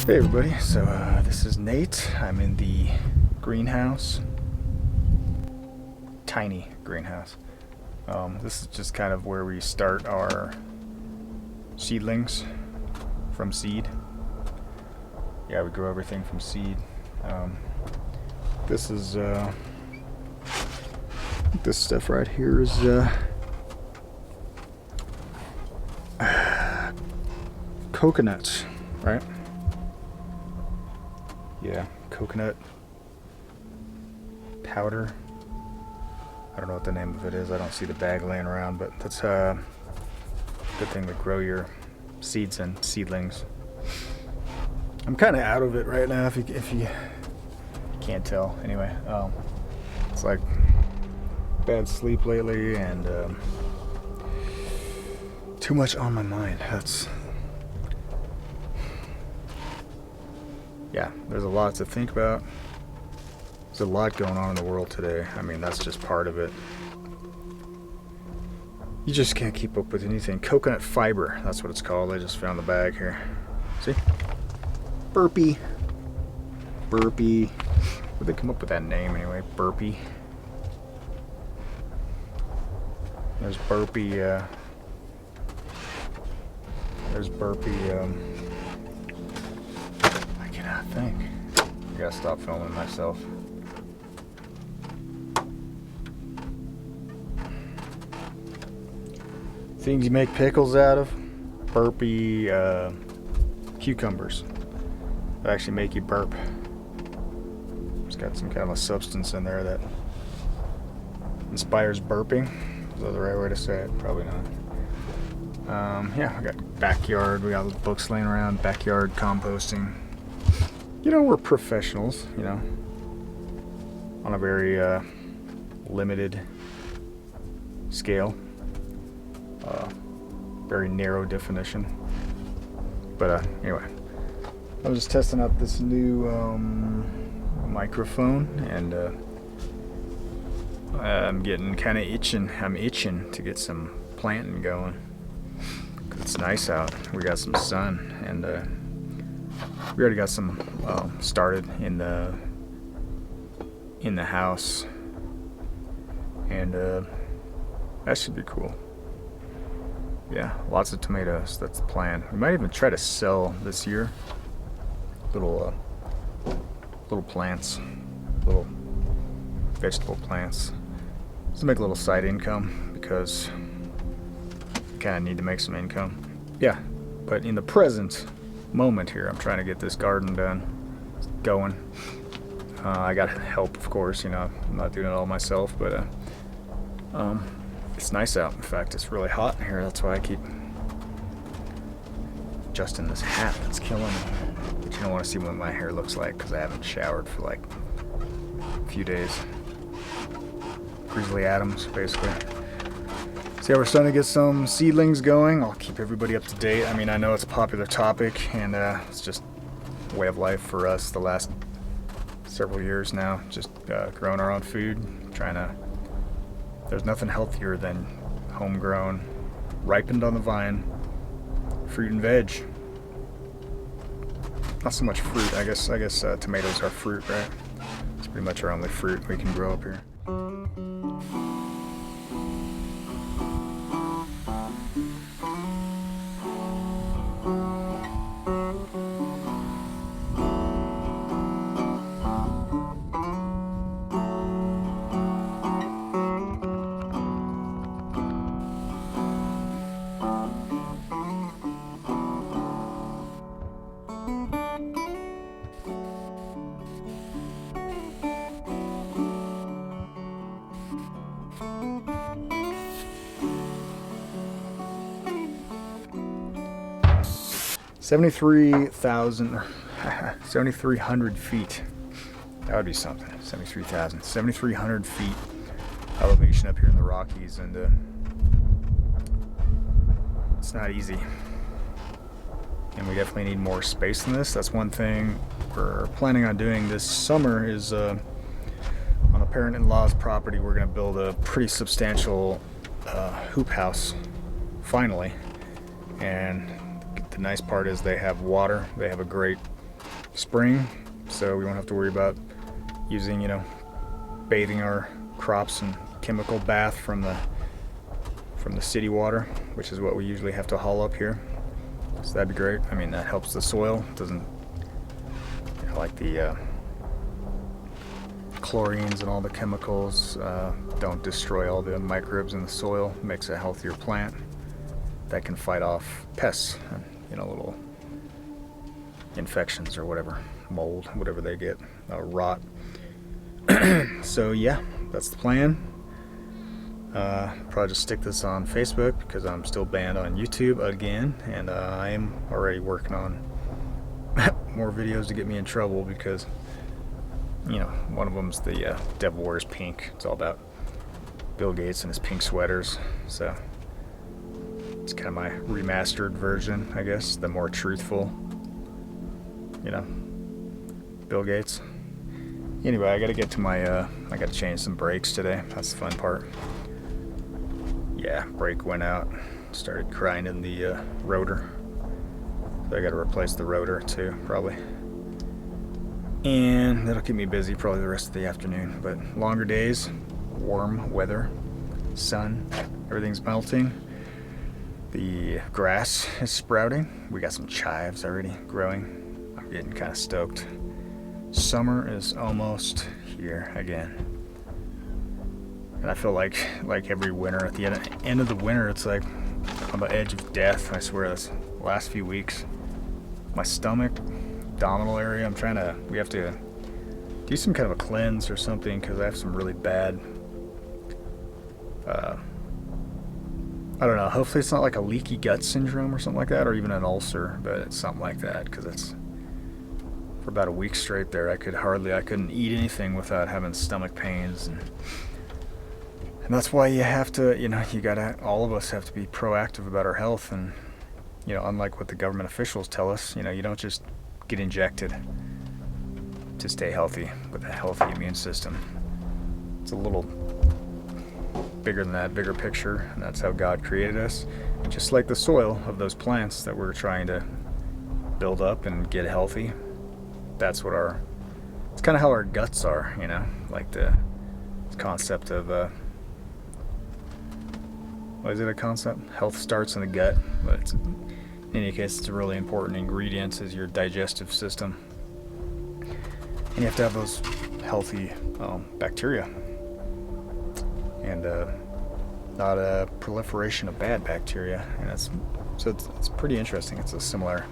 Hey everybody, so this is Nate. I'm in the greenhouse. Tiny greenhouse. This is just kind of where we start our seedlings from seed. Yeah, we grow everything from seed. This is this stuff right here is coconuts, right? Yeah, coconut powder. I don't know what the name of it is. I don't see the bag laying around, but that's a good thing to grow your seeds and seedlings. I'm kind of out of it right now, if you can't tell. Anyway, it's like bad sleep lately and too much on my mind. Yeah, there's a lot to think about. There's a lot going on in the world today. I mean, that's just part of it. You just can't keep up with anything. Coconut fiber, that's what it's called. I just found the bag here. See? Burpee. Where'd they come up with that name anyway? Burpee. There's Burpee, I think. I gotta stop filming myself. Things you make pickles out of. Burpee cucumbers that actually make you burp. It's got some kind of a substance in there that inspires burping. Is that the right way to say it? Probably not. Yeah, we got backyard. We got books laying around. Backyard composting. You know, we're professionals, you know, on a very limited scale, very narrow definition. But anyway, I was just testing out this new microphone, and I'm getting kind of itching. I'm itching to get some planting going. 'Cause it's nice out. We got some sun, and we already got some started in the house, and that should be cool. Yeah, lots of tomatoes. That's the plan. We might even try to sell this year little plants, little vegetable plants, just to make a little side income, because we kind of need to make some income. Yeah, but in the present moment here, I'm trying to get this garden going. I got help, of course, you know, I'm not doing it all myself, but it's nice out. In fact, it's really hot in here. That's why I keep adjusting this hat. That's killing me. But you don't want to see what my hair looks like, because I haven't showered for like a few days. Grizzly Adams, basically. So yeah, we're starting to get some seedlings going. I'll keep everybody up to date. I mean, I know it's a popular topic, and it's just a way of life for us the last several years now. Just growing our own food, there's nothing healthier than homegrown, ripened on the vine, fruit and veg. Not so much fruit. I guess tomatoes are fruit, right? It's pretty much our only fruit we can grow up here. 7,300 feet. That would be something. 7,300 feet elevation up here in the Rockies, and it's not easy. And we definitely need more space than this. That's one thing we're planning on doing this summer is on a parent-in-law's property, we're going to build a pretty substantial hoop house, finally. And the nice part is they have water. They have a great spring, so we won't have to worry about using, bathing our crops in chemical bath from the city water, which is what we usually have to haul up here. So that'd be great. I mean, that helps the soil. Doesn't, like the chlorines and all the chemicals don't destroy all the microbes in the soil. Makes a healthier plant that can fight off pests and, little infections or whatever, mold, whatever they get, rot. So yeah, that's the plan. Probably just stick this on Facebook because I'm still banned on YouTube again, and I am already working on more videos to get me in trouble because, one of them's the Devil Wears Pink. It's all about Bill Gates and his pink sweaters. So it's kind of my remastered version, I guess, the more truthful, Bill Gates. Anyway, I gotta get to I gotta change some brakes today. That's the fun part. Yeah, brake went out. Started grinding the rotor. So I gotta replace the rotor too, probably. And that'll keep me busy probably the rest of the afternoon. But longer days, warm weather, sun, everything's melting. The grass is sprouting. We got some chives already growing. I'm getting kind of stoked. Summer is almost here again. And I feel like every winter, at the end of the winter, it's like on the edge of death. I swear, this last few weeks, my stomach, abdominal area, we have to do some kind of a cleanse or something because I have some really bad, I don't know, hopefully it's not like a leaky gut syndrome or something like that, or even an ulcer, but it's something like that because it's, for about a week straight there, I couldn't eat anything without having stomach pains, and that's why you have to, all of us have to be proactive about our health, and, unlike what the government officials tell us, you don't just get injected to stay healthy with a healthy immune system. It's a little bigger than that, bigger picture, and that's how God created us. And just like the soil of those plants that we're trying to build up and get healthy, that's what it's kind of how our guts are, like the concept of, what is it, a concept? Health starts in the gut, but in any case, it's a really important ingredient is your digestive system. And you have to have those healthy bacteria. And not a proliferation of bad bacteria. And it's pretty interesting. It's a similar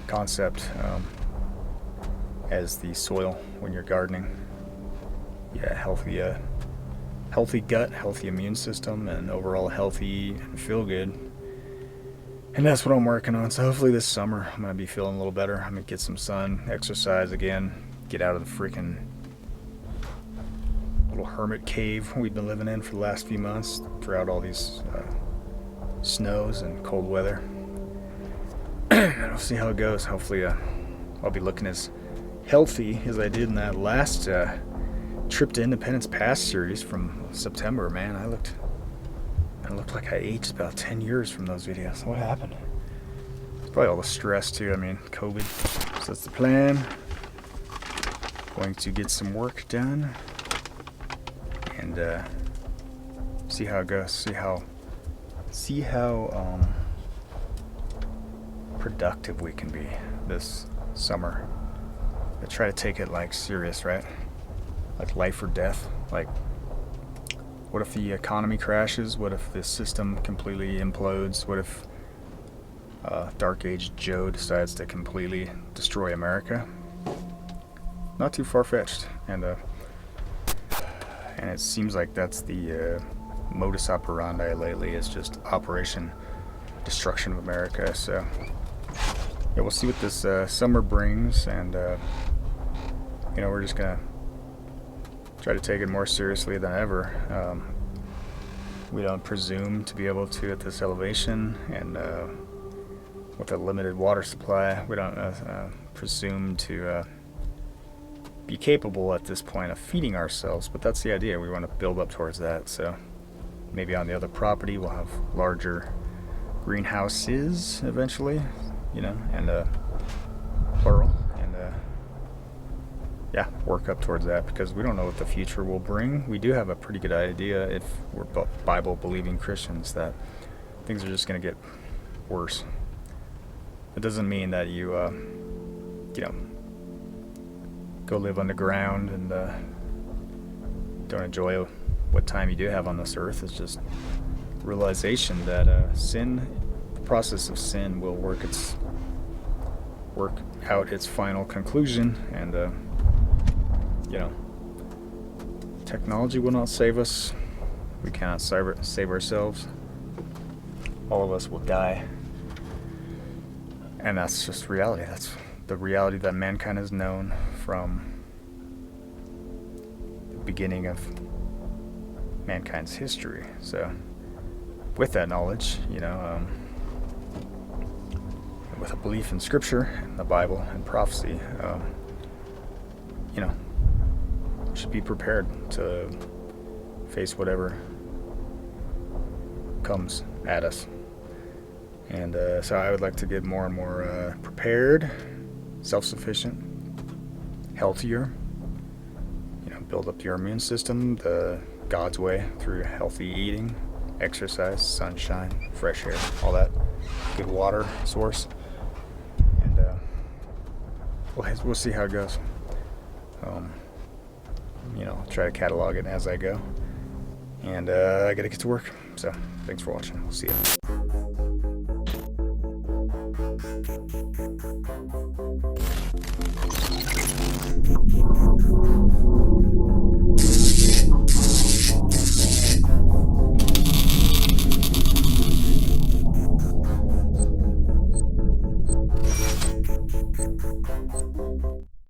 concept as the soil when you're gardening. Yeah, healthy gut, healthy immune system, and overall healthy and feel good. And that's what I'm working on. So hopefully this summer I'm going to be feeling a little better. I'm going to get some sun, exercise again, get out of the freaking little hermit cave we've been living in for the last few months throughout all these snows and cold weather. And we'll see how it goes. Hopefully I'll be looking as healthy as I did in that last Trip to Independence Pass series from September. Man, I looked like I aged about 10 years from those videos. What happened? It's probably all the stress too. I mean, COVID. So that's the plan. Going to get some work done and see how it goes. See how productive we can be this summer. I try to take it like serious, right? Like life or death. Like, what if the economy crashes? What if the system completely implodes? What if Dark Age Joe decides to completely destroy America? Not too far-fetched. And it seems like that's the modus operandi lately, is just Operation Destruction of America. So yeah, we'll see what this summer brings, and we're just gonna try to take it more seriously than ever. We don't presume to be able to at this elevation, and with a limited water supply, we don't presume to be capable at this point of feeding ourselves, but that's the idea. We want to build up towards that. So maybe on the other property we'll have larger greenhouses eventually, and plural, and work up towards that, because we don't know what the future will bring. We do have a pretty good idea, if we're Bible-believing Christians, that things are just going to get worse. It doesn't mean that you, go live underground and don't enjoy what time you do have on this earth. It's just realization that the process of sin will work out its final conclusion, and technology will not save us. We cannot save ourselves. All of us will die, and that's just reality. That's the reality that mankind has known from the beginning of mankind's history. So with that knowledge, with a belief in Scripture and the Bible and prophecy, should be prepared to face whatever comes at us. And so I would like to get more and more prepared, self-sufficient, healthier, build up your immune system the God's way through healthy eating, exercise, sunshine, fresh air, all that, good water source. And we'll see how it goes. I'll try to catalog it as I go. And I gotta get to work. So thanks for watching. We'll see you.